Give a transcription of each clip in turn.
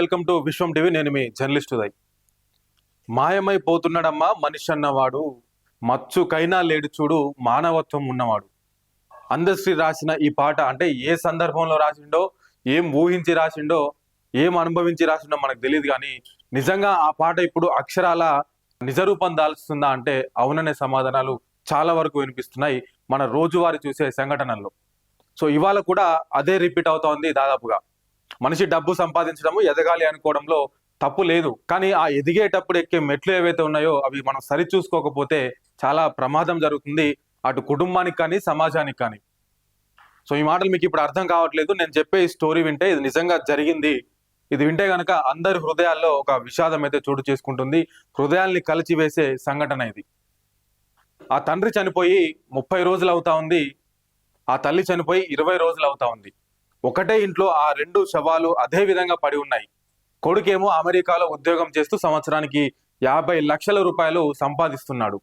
Welcome to Vishwam TV. నేను మీ journalist Uday. మాయమైపోతున్నాడమ్మా మనిషి అన్నవాడు, మచ్చుకైనా లేడు చూడు మానవత్వం ఉన్నవాడు. అందశ్రీ రాసిన ఈ పాట అంటే ఏ సందర్భంలో రాసిండో, ఏం ఊహించి రాసిండో, ఏం అనుభవించి రాసిండో మనకు తెలియదు. కానీ నిజంగా ఆ పాట ఇప్పుడు అక్షరాల నిజరూపం దాల్చుతుందా అంటే అవుననే సమాధానాలు చాలా వరకు వినిపిస్తున్నాయి మన రోజువారీ చూసే సంఘటనల్లో. సో ఇవాళ కూడా అదే రిపీట్ అవుతా ఉంది. దాదాపుగా మనిషి డబ్బు సంపాదించడము, ఎదగాలి అనుకోవడంలో తప్పు లేదు. కానీ ఆ ఎదిగేటప్పుడు ఎక్కే మెట్లు ఏవైతే ఉన్నాయో అవి మనం సరి చూసుకోకపోతే చాలా ప్రమాదం జరుగుతుంది, అటు కుటుంబానికి కానీ సమాజానికి కానీ. సో ఈ మాటలు మీకు ఇప్పుడు అర్థం కావట్లేదు. నేను చెప్పే ఈ స్టోరీ వింటే ఇది నిజంగా జరిగింది. ఇది వింటే కనుక అందరి హృదయాల్లో ఒక విషాదం అయితే చోటు చేసుకుంటుంది. హృదయాల్ని కలిచివేసే సంఘటన ఇది. ఆ తండ్రి చనిపోయి 30 రోజులు అవుతా ఉంది, ఆ తల్లి చనిపోయి 20 రోజులు అవుతా ఉంది. ఒకటే ఇంట్లో ఆ 2 శవాలు అదే విధంగా పడి ఉన్నాయి. కొడుకేమో అమెరికాలో ఉద్యోగం చేస్తూ సంవత్సరానికి 50 లక్షల రూపాయలు సంపాదిస్తున్నాడు.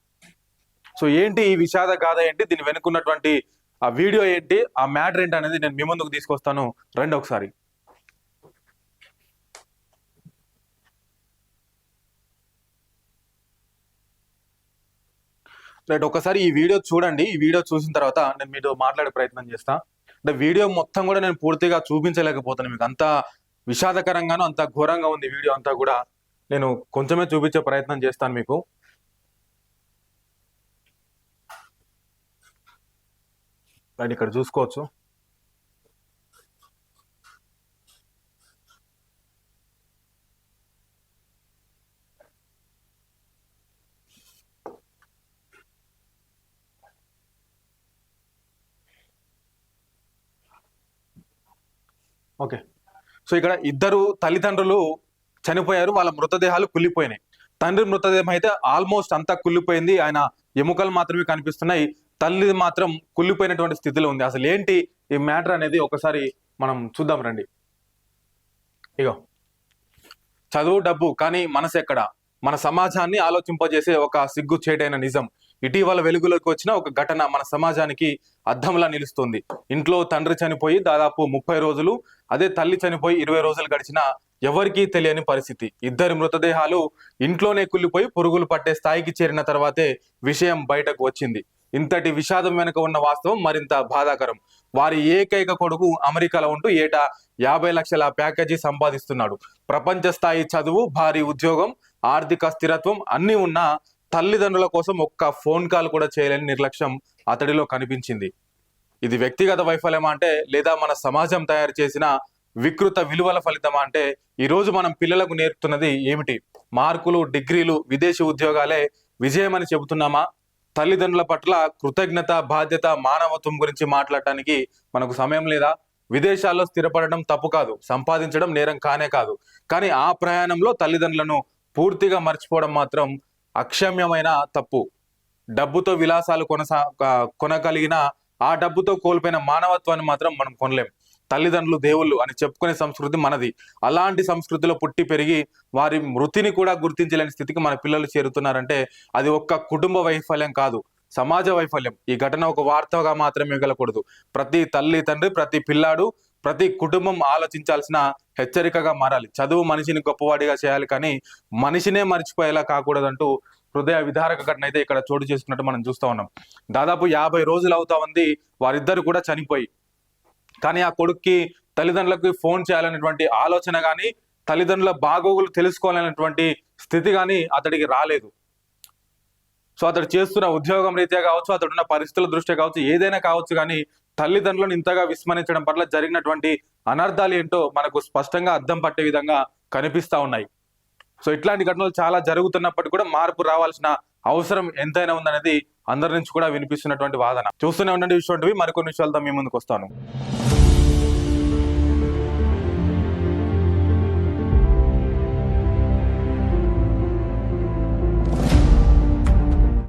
సో ఏంటి ఈ విషాద గాథ ఏంటి, దీని వెనుకున్నటువంటి ఆ వీడియో ఏంటి, ఆ మ్యాటర్ ఏంటి అనేది నేను మీ ముందుకు తీసుకొస్తాను. రండి ఒకసారి. రైట్, ఒకసారి ఈ వీడియో చూడండి. ఈ వీడియో చూసిన తర్వాత నేను మీతో మాట్లాడే ప్రయత్నం చేస్తా. అంటే వీడియో మొత్తం కూడా నేను పూర్తిగా చూపించలేకపోతాను మీకు, అంత విషాదకరంగాను అంత ఘోరంగా ఉంది వీడియో అంతా కూడా. నేను కొంచెమే చూపించే ప్రయత్నం చేస్తాను మీకు. రైట్, ఇక్కడ చూసుకోవచ్చు. ఓకే, సో ఇక్కడ ఇద్దరు తల్లిదండ్రులు చనిపోయారు, వాళ్ళ మృతదేహాలు కుళ్ళిపోయినాయి. తండ్రి మృతదేహం అయితే ఆల్మోస్ట్ అంతా కుళ్ళిపోయింది, ఆయన ఎముకలు మాత్రమే కనిపిస్తున్నాయి. తల్లి మాత్రం కుళ్ళిపోయినటువంటి స్థితిలో ఉంది. అసలు ఏంటి ఈ మ్యాటర్ అనేది ఒకసారి మనం చూద్దాం రండి. ఇగో, చదువు డబ్బు కానీ మనసు ఎక్కడ, మన సమాజాన్ని ఆలోచింపజేసే ఒక సిగ్గు చేటైన నిజం. ఇటీవల వెలుగులోకి వచ్చిన ఒక ఘటన మన సమాజానికి అద్దంలా నిలుస్తుంది. ఇంట్లో తండ్రి చనిపోయి దాదాపు 30 రోజులు, అదే తల్లి చనిపోయి 20 రోజులు గడిచినా ఎవరికీ తెలియని పరిస్థితి. ఇద్దరి మృతదేహాలు ఇంట్లోనే కుళ్ళిపోయి పురుగులు పట్టే స్థాయికి చేరిన తర్వాతే విషయం బయటకు వచ్చింది. ఇంతటి విషాదం వెనుక ఉన్న వాస్తవం మరింత బాధాకరం. వారి ఏకైక కొడుకు అమెరికాలో ఉంటూ ఏటా 50 లక్షల ప్యాకేజీ సంపాదిస్తున్నాడు. ప్రపంచ స్థాయి చదువు, భారీ ఉద్యోగం, ఆర్థిక స్థిరత్వం అన్నీ ఉన్న తల్లిదండ్రుల కోసం ఒక్క ఫోన్ కాల్ కూడా చేయలేని నిర్లక్ష్యం అతడిలో కనిపించింది. ఇది వ్యక్తిగత వైఫల్యమా అంటే, లేదా మన సమాజం తయారు చేసిన వికృత విలువల ఫలితమా అంటే, ఈరోజు మనం పిల్లలకు నేర్పుతున్నది ఏమిటి? మార్కులు, డిగ్రీలు, విదేశీ ఉద్యోగాలే విజయమని చెబుతున్నామా? తల్లిదండ్రుల పట్ల కృతజ్ఞత, బాధ్యత, మానవత్వం గురించి మాట్లాడటానికి మనకు సమయం లేదా? విదేశాల్లో స్థిరపడడం తప్పు కాదు, సంపాదించడం నేరం కానే కాదు. కానీ ఆ ప్రయాణంలో తల్లిదండ్రులను పూర్తిగా మర్చిపోవడం మాత్రం అక్షమ్యమైన తప్పు. డబ్బుతో విలాసాలు కొనగలిగిన ఆ డబ్బుతో కోల్పోయిన మానవత్వాన్ని మాత్రం మనం కొనలేం. తల్లిదండ్రులు దేవుళ్ళు అని చెప్పుకునే సంస్కృతి మనది. అలాంటి సంస్కృతిలో పుట్టి పెరిగి వారి మృతిని కూడా గుర్తించలేని స్థితికి మన పిల్లలు చేరుతున్నారంటే అది ఒక్క కుటుంబ వైఫల్యం కాదు, సమాజ వైఫల్యం. ఈ ఘటన ఒక వార్తగా మాత్రమే మిగలకూడదు. ప్రతి తల్లి, తండ్రి, ప్రతి పిల్లాడు, ప్రతి కుటుంబం ఆలోచించాల్సిన హెచ్చరికగా మారాలి. చదువు మనిషిని గొప్పవాడిగా చేయాలి కానీ మనిషినే మర్చిపోయేలా కాకూడదంటూ హృదయ విదారక ఘటన అయితే ఇక్కడ చోటు చేసుకున్నట్టు మనం చూస్తూ ఉన్నాం. దాదాపు 50 రోజులు అవుతా ఉంది వారిద్దరు కూడా చనిపోయి. కానీ ఆ కొడుక్కి తల్లిదండ్రులకు ఫోన్ చేయాలనేటువంటి ఆలోచన కానీ, తల్లిదండ్రుల బాగోగులు తెలుసుకోవాలనేటువంటి స్థితి కానీ అతడికి రాలేదు. సో అతడు చేస్తున్న ఉద్యోగం రీత్యా కావచ్చు, అతడున్న పరిస్థితుల దృష్ట్యా కావచ్చు, ఏదైనా కావచ్చు, కానీ తల్లిదండ్రులను ఇంతగా విస్మరించడం పట్ల జరిగినటువంటి అనర్థాలు ఏంటో మనకు స్పష్టంగా అద్దం పట్టే విధంగా కనిపిస్తా ఉన్నాయి. సో ఇట్లాంటి ఘటనలు చాలా జరుగుతున్నప్పటికీ కూడా మార్పు రావాల్సిన అవసరం ఎంతైనా ఉందనేది అందరి నుంచి కూడా వినిపిస్తున్నటువంటి వాదన. చూస్తూనే ఉండండి విశ్వం టీవీ. మరికొన్ని విషయాలతో మీ ముందుకు వస్తాను.